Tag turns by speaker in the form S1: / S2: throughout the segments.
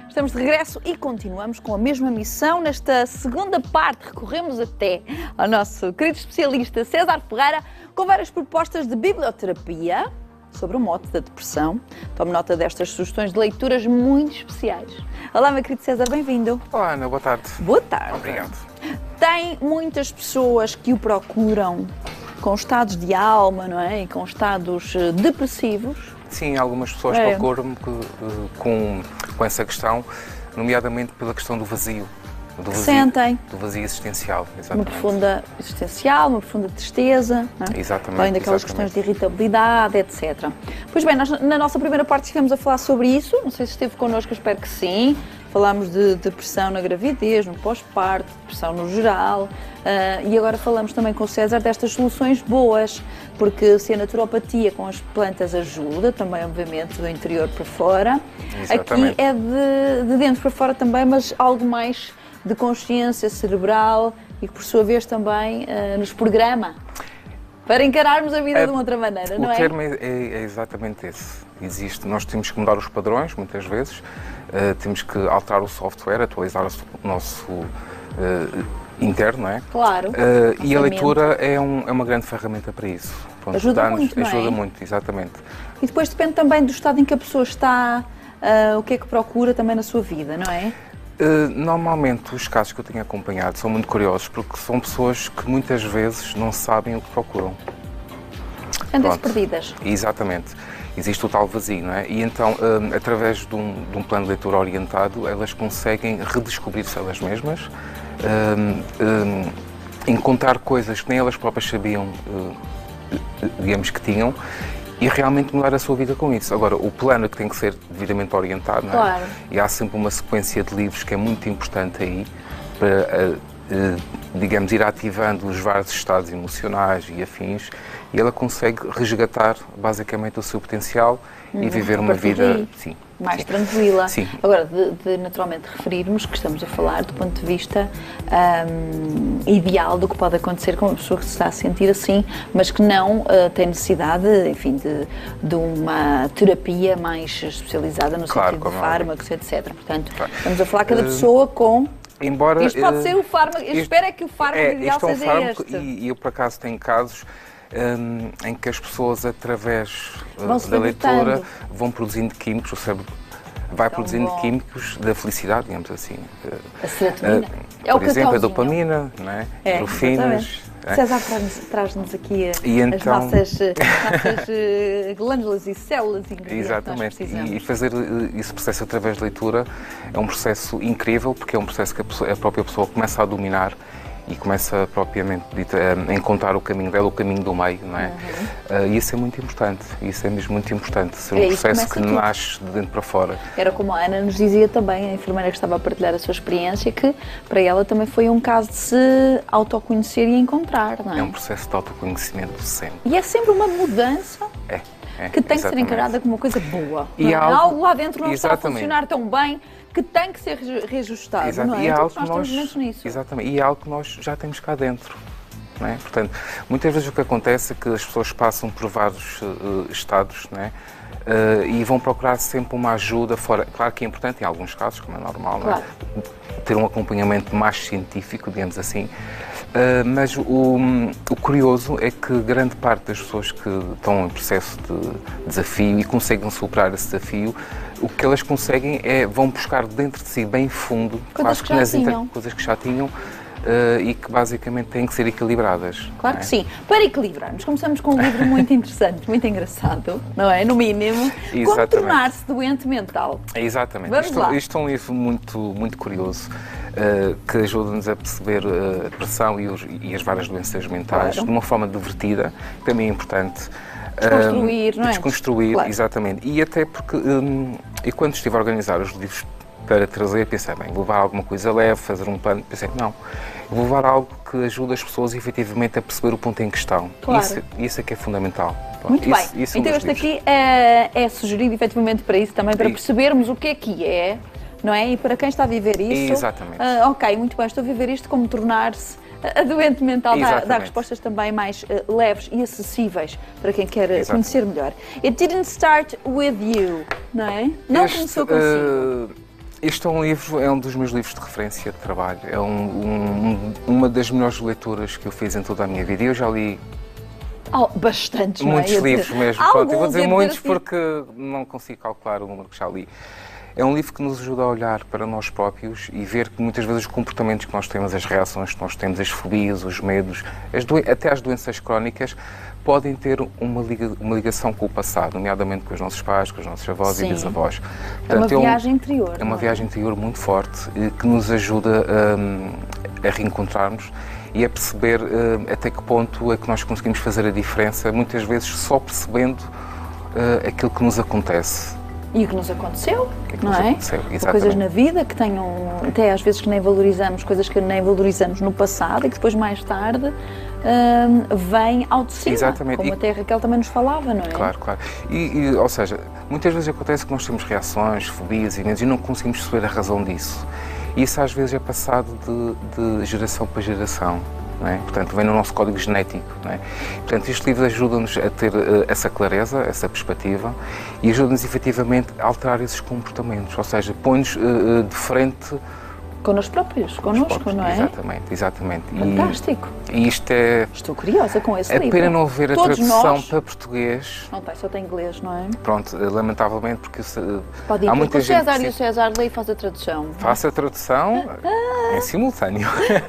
S1: Estamos de regresso e continuamos com a mesma missão. Nesta segunda parte, recorremos até ao nosso querido especialista César Ferreira com várias propostas de biblioterapia sobre o mote da depressão. Tome nota destas sugestões de leituras muito especiais. Olá, meu querido César, bem-vindo.
S2: Olá, Ana, boa tarde.
S1: Boa tarde.
S2: Obrigado.
S1: Tem muitas pessoas que o procuram com estados de alma, não é? E com estados depressivos.
S2: Sim, algumas pessoas procuram-me com essa questão, nomeadamente pela questão do vazio.
S1: Sentem.
S2: Do vazio existencial, exatamente.
S1: Uma profunda existencial, uma profunda tristeza. Não é?
S2: Exatamente.
S1: Além daquelas questões de irritabilidade, etc. Pois bem, nós na nossa primeira parte estivemos a falar sobre isso. Não sei se esteve connosco, espero que sim. Falámos de depressão na gravidez, no pós-parto, depressão no geral. E agora falamos também com o César destas soluções boas, porque se a naturopatia com as plantas ajuda, também obviamente do interior para fora,
S2: exatamente.
S1: Aqui é de dentro para fora também, mas algo mais de consciência cerebral e que por sua vez também nos programa para encararmos a vida de uma outra maneira, não é?
S2: O termo é exatamente esse. Nós temos que mudar os padrões, muitas vezes, temos que alterar o software, atualizar o nosso interno, não é?
S1: Claro.
S2: E a leitura é uma grande ferramenta para isso. Pronto,
S1: ajuda muito, não é?
S2: Ajuda muito, exatamente.
S1: E depois depende também do estado em que a pessoa está, o que é que procura também na sua vida, não é?
S2: Normalmente os casos que eu tenho acompanhado são muito curiosos porque são pessoas que muitas vezes não sabem o que procuram.
S1: Andam-se perdidas.
S2: Exatamente. Existe o tal vazio, não é? E então, através de um plano de leitura orientado, elas conseguem redescobrir-se elas mesmas, encontrar coisas que nem elas próprias sabiam, digamos, que tinham, e realmente mudar a sua vida com isso. Agora, o plano é que tem que ser devidamente orientado, não é?
S1: Claro.
S2: E há sempre uma sequência de livros que é muito importante aí para, digamos, ir ativando os vários estados emocionais e afins, e ela consegue resgatar basicamente o seu potencial e viver uma vida
S1: mais tranquila.
S2: Sim.
S1: Agora, de naturalmente referirmos que estamos a falar do ponto de vista ideal do que pode acontecer com uma pessoa que se está a sentir assim, mas que não tem necessidade, enfim, de uma terapia mais especializada no sentido de fármacos, etc. Portanto, estamos a falar cada pessoa com...
S2: Embora,
S1: isto pode ser o fármaco, eu espero é que o fármaco ideal seja
S2: fármaco,
S1: este.
S2: E eu, por acaso, tenho casos em que as pessoas, através da leitura, vão produzindo químicos, o cérebro vai produzindo químicos da felicidade, digamos assim.
S1: A serotonina.
S2: Por exemplo, a dopamina, não é? Endorfinas.
S1: César traz-nos aqui as nossas glândulas e células ingredientes.
S2: Exatamente. E fazer esse processo através da leitura é um processo incrível, porque é um processo que a própria pessoa começa a dominar e começa propriamente a encontrar o caminho dela, o caminho do meio, não é? E isso é muito importante, isso é mesmo muito importante, ser um processo que nasce de dentro para fora.
S1: Era como a Ana nos dizia também, a enfermeira que estava a partilhar a sua experiência, que para ela também foi um caso de se autoconhecer e encontrar, não é?
S2: É um processo de autoconhecimento sempre.
S1: E é sempre uma mudança que tem que ser encarada como uma coisa boa.
S2: E
S1: algo lá dentro não está a funcionar tão bem que tem que ser reajustado, não é?
S2: E é algo
S1: que nós estamos nisso.
S2: Exatamente, e é algo que nós já temos cá dentro. Não é? Portanto, muitas vezes o que acontece é que as pessoas passam por vários estados, não é? E vão procurar sempre uma ajuda fora. Claro que é importante em alguns casos, como é normal, não é? Ter um acompanhamento mais científico, digamos assim. Mas o curioso é que grande parte das pessoas que estão em processo de desafio e conseguem superar esse desafio, o que elas conseguem vão buscar dentro de si, bem fundo,
S1: coisas
S2: que já tinham, e que basicamente têm que ser equilibradas.
S1: Claro que sim. Para equilibrarmos, começamos com um livro muito interessante, muito engraçado, não é? No mínimo. Como tornar-se doente mental.
S2: Exatamente.
S1: Vamos lá.
S2: Isto é um livro muito curioso, que ajuda-nos a perceber a depressão e as várias doenças mentais de uma forma divertida, que também é importante.
S1: Desconstruir, não é?
S2: Desconstruir, exatamente. E até porque, e quando estive a organizar os livros para trazer, pensei, bem, vou levar alguma coisa leve, fazer um plano, pensei, não, vou levar algo que ajude as pessoas efetivamente a perceber o ponto em questão.
S1: Claro.
S2: Isso é que é fundamental.
S1: Muito bem. Então este aqui é sugerido efetivamente para isso também, para percebermos o que é, não é? E para quem está a viver isso.
S2: Exatamente.
S1: Ok, muito bem, estou a viver isto, como tornar-se a doente mental, dá respostas também mais leves e acessíveis para quem quer conhecer melhor. It didn't start with you, não é? Não começou consigo.
S2: Este é um livro, é um dos meus livros de referência de trabalho. É uma das melhores leituras que eu fiz em toda a minha vida. Eu já li
S1: bastantes,
S2: muitos livros mesmo. Pronto, eu vou dizer muitos
S1: assim,
S2: porque não consigo calcular o número que já li. É um livro que nos ajuda a olhar para nós próprios e ver que muitas vezes os comportamentos que nós temos, as reações que nós temos, as fobias, os medos, até as doenças crónicas, podem ter uma ligação com o passado, nomeadamente com os nossos pais, com os nossos avós e bisavós.
S1: Portanto, é uma viagem interior.
S2: É uma viagem interior muito forte que nos ajuda a reencontrarmos e a perceber até que ponto é que nós conseguimos fazer a diferença, muitas vezes só percebendo aquilo que nos acontece.
S1: E o que nos aconteceu, não é?
S2: Exatamente.
S1: Coisas na vida que tenham, até às vezes que nem valorizamos, coisas que nem valorizamos no passado e que depois mais tarde vêm ao de cima.
S2: Exatamente.
S1: Como até a Raquel também nos falava, não é?
S2: Claro. Ou seja, muitas vezes acontece que nós temos reações, fobias e medos e não conseguimos perceber a razão disso. E isso às vezes é passado de geração para geração. Não é? Portanto, vem no nosso código genético. Não é? Portanto, este livro ajuda-nos a ter essa clareza, essa perspectiva e ajuda-nos efetivamente a alterar esses comportamentos, ou seja, põe-nos de frente
S1: connosco próprios, connosco, não é?
S2: Exatamente.
S1: Fantástico.
S2: E isto é...
S1: Estou curiosa com esse livro.
S2: É pena não haver a tradução para português.
S1: Não tem, só tem inglês, não é?
S2: Pronto, lamentavelmente, porque
S1: pode ir, há muita gente... César, e o César lê e faz a tradução.
S2: Faça a tradução em simultâneo.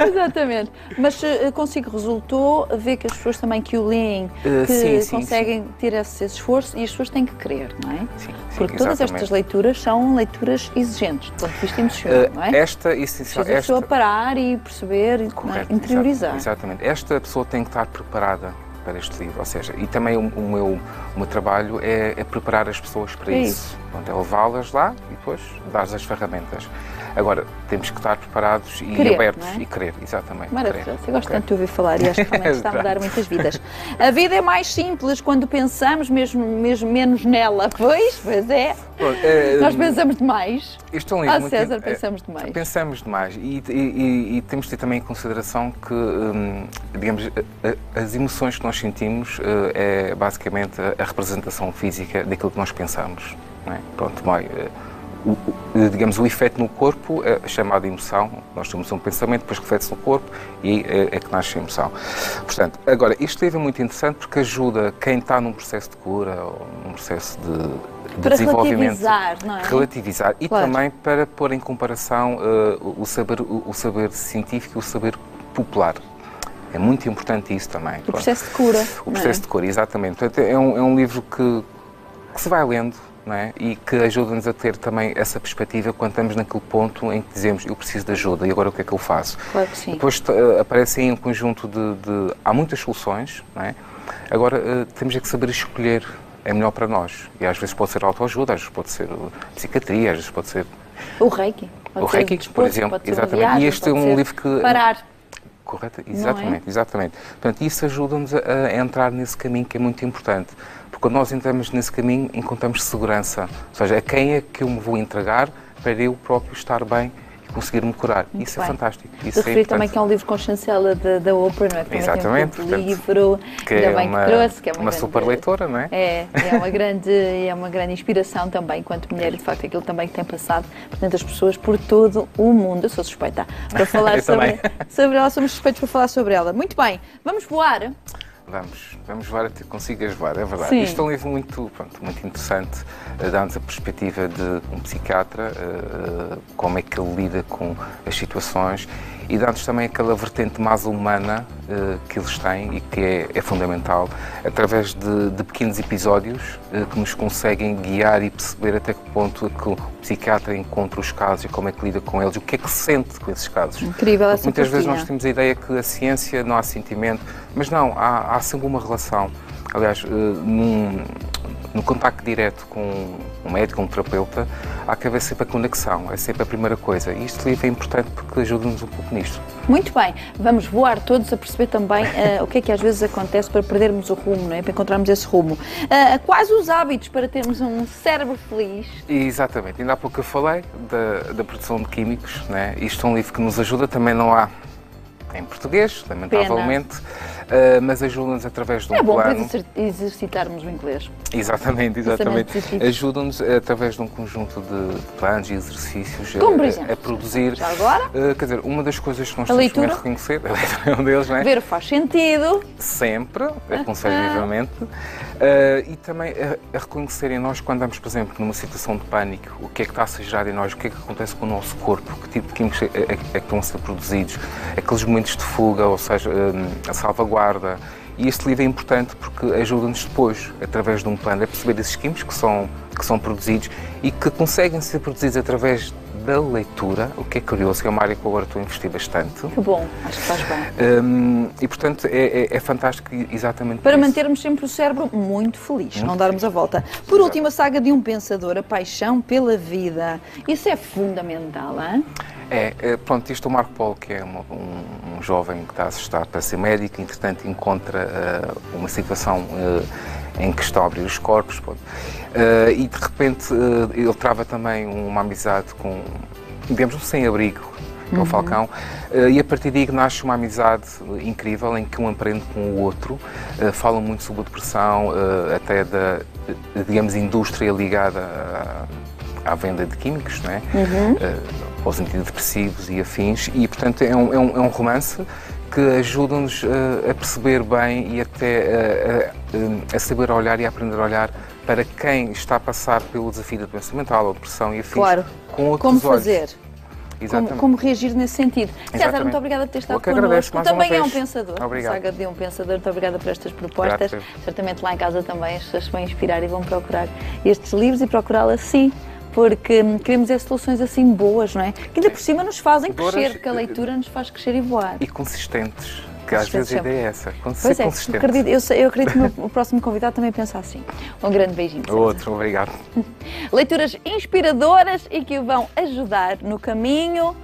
S1: Exatamente. Mas consigo resultou ver que as pessoas também que o leem, que conseguem ter esse esforço e as pessoas têm que querer, não é?
S2: Sim,
S1: porque todas estas leituras são leituras exigentes, do ponto de vista emocional, não é? Precisa a pessoa parar e perceber,
S2: correto,
S1: interiorizar.
S2: Exatamente. Esta pessoa tem que estar preparada para este livro, ou seja, e também o meu trabalho é preparar as pessoas para isso. Pronto, é levá-las lá e depois dar-lhes as ferramentas. Agora, temos que estar preparados e abertos e querer, exatamente.
S1: Maravilhoso, eu gosto tanto de ouvir falar e acho que realmente está a mudar muitas vidas. A vida é mais simples quando pensamos mesmo menos nela, pois é. Nós pensamos demais.
S2: Isto é um livro
S1: César, pensamos demais.
S2: Pensamos demais e temos de ter também em consideração que, digamos, as emoções que nós sentimos é basicamente a representação física daquilo que nós pensamos. Não é? Pronto, digamos, o efeito no corpo é chamado emoção. Nós temos um pensamento, depois reflete-se no corpo e é que nasce a emoção. Portanto, agora, este livro é muito interessante porque ajuda quem está num processo de cura ou num processo de desenvolvimento, relativizar e também para pôr em comparação o saber científico e o saber popular. É muito importante isso também.
S1: O processo de cura.
S2: O processo de cura, exatamente. Portanto, é um livro que se vai lendo, não é? E que ajuda-nos a ter também essa perspectiva quando estamos naquele ponto em que dizemos eu preciso de ajuda e agora o que é que eu faço?
S1: Claro que sim.
S2: Depois aparece aí um conjunto de... Há muitas soluções, não é? Agora temos é que saber escolher é melhor para nós. E às vezes pode ser autoajuda, às vezes pode ser psiquiatria, às vezes pode ser...
S1: O Reiki.
S2: O Reiki, por exemplo. Exatamente.
S1: Viagem,
S2: e este é um livro que...
S1: Parar.
S2: Correto? Exatamente. Portanto, isso ajuda-nos a entrar nesse caminho que é muito importante. Porque quando nós entramos nesse caminho, encontramos segurança. Ou seja, a quem é que eu me vou entregar para eu próprio estar bem e conseguir-me curar.
S1: Muito
S2: isso
S1: bem.
S2: É fantástico.
S1: Isso referi também que é um livro consciencial da Oprah, não é? Que
S2: exatamente.
S1: Tem um livro
S2: que é
S1: uma, que trouxe, que é
S2: uma super leitora, não é?
S1: É uma grande inspiração também, enquanto mulher, de facto, aquilo também que tem passado, portanto, as pessoas por todo o mundo. Eu sou suspeita para falar sobre ela, somos suspeitos para falar sobre ela. Muito bem, vamos voar?
S2: Vamos voar até consigas voar, é verdade.
S1: Sim.
S2: Isto é um livro muito interessante, dá-nos a perspectiva de um psiquiatra, como é que ele lida com as situações e dá-nos também aquela vertente mais humana que eles têm e que é fundamental, através de pequenos episódios que nos conseguem guiar e perceber até que ponto é que o psiquiatra encontra os casos e como é que lida com eles, o que é que se sente com esses casos.
S1: Incrível essa
S2: muitas vezes nós temos a ideia que a ciência não há sentimento, mas não, há sempre uma relação. Aliás, no contacto direto com um médico, um terapeuta, há que haver sempre a conexão, é sempre a primeira coisa. E este livro é importante porque ajuda-nos um pouco nisto.
S1: Muito bem, vamos voar todos a perceber também o que é que às vezes acontece para perdermos o rumo, não é? Para encontrarmos esse rumo. Quais os hábitos para termos um cérebro feliz?
S2: Exatamente, ainda há pouco eu falei da produção de químicos, não é? Isto é um livro que nos ajuda, também não há em português, lamentavelmente. mas ajudam-nos através de um
S1: É bom
S2: plano.
S1: para exercitarmos o inglês.
S2: Exatamente.
S1: Pensamento positivo.
S2: Ajuda-nos através de um conjunto de planos e exercícios
S1: Como, por exemplo?
S2: a produzir.
S1: Já agora?
S2: Quer dizer, uma das coisas que nós
S1: A
S2: temos que
S1: leitura?
S2: reconhecer, a leitura é um deles, não é?
S1: Ver faz sentido.
S2: Sempre, aconselho vivamente. E também a reconhecer em nós, quando estamos, por exemplo, numa situação de pânico, o que é que está a ser gerado em nós, o que é que acontece com o nosso corpo, que tipo de químicos é que estão a ser produzidos, aqueles momentos de fuga, ou seja, a salvaguarda. E este livro é importante porque ajuda-nos depois, através de um plano, a perceber esses químicos que são produzidos e que conseguem ser produzidos através da leitura, o que é curioso, que é uma área que eu agora estou a investir bastante.
S1: Que bom, acho que faz bem.
S2: E, portanto, é fantástico exatamente
S1: Para
S2: por isso.
S1: mantermos sempre o cérebro muito feliz, não darmos a volta. Por último, a saga de um pensador, a paixão pela vida. Isso é fundamental, hein?
S2: Pronto, isto é o Marco Polo, que é um jovem que está a se estudar para ser médico, entretanto encontra uma situação em que está a abrir os corpos, e de repente ele trava também uma amizade com, digamos, um sem-abrigo, que é o Falcão, e a partir daí nasce uma amizade incrível em que um aprende com o outro, falam muito sobre a depressão, até da, digamos, indústria ligada à venda de químicos, não é? Aos antidepressivos e afins, e portanto é um romance que ajuda-nos a perceber bem e até a saber olhar e a aprender a olhar para quem está a passar pelo desafio da doença mental ou depressão e afins,
S1: Claro.
S2: com outros
S1: Como
S2: olhos.
S1: fazer? Como reagir nesse sentido. César, muito obrigada por ter estado connosco. Também é um pensador.
S2: Obrigado.
S1: Saga de um pensador. Muito obrigada por estas propostas.
S2: Grato.
S1: Certamente lá em casa também as pessoas se vão inspirar e vão procurar estes livros e procurá-lo assim. Porque queremos soluções assim boas, não é? Que ainda por cima nos fazem crescer, porque a leitura nos faz crescer e voar.
S2: E consistentes, que às vezes a ideia é essa,
S1: Pois
S2: ser
S1: é,
S2: consistente.
S1: eu acredito que o próximo convidado também pensa assim. Um grande beijinho, César.
S2: Outro, obrigado.
S1: Leituras inspiradoras e que o vão ajudar no caminho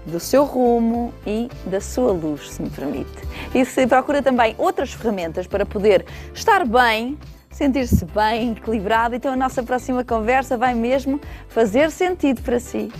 S1: do seu rumo e da sua luz, se me permite. E se procura também outras ferramentas para poder estar bem, sentir-se bem, equilibrado, então a nossa próxima conversa vai mesmo fazer sentido para si.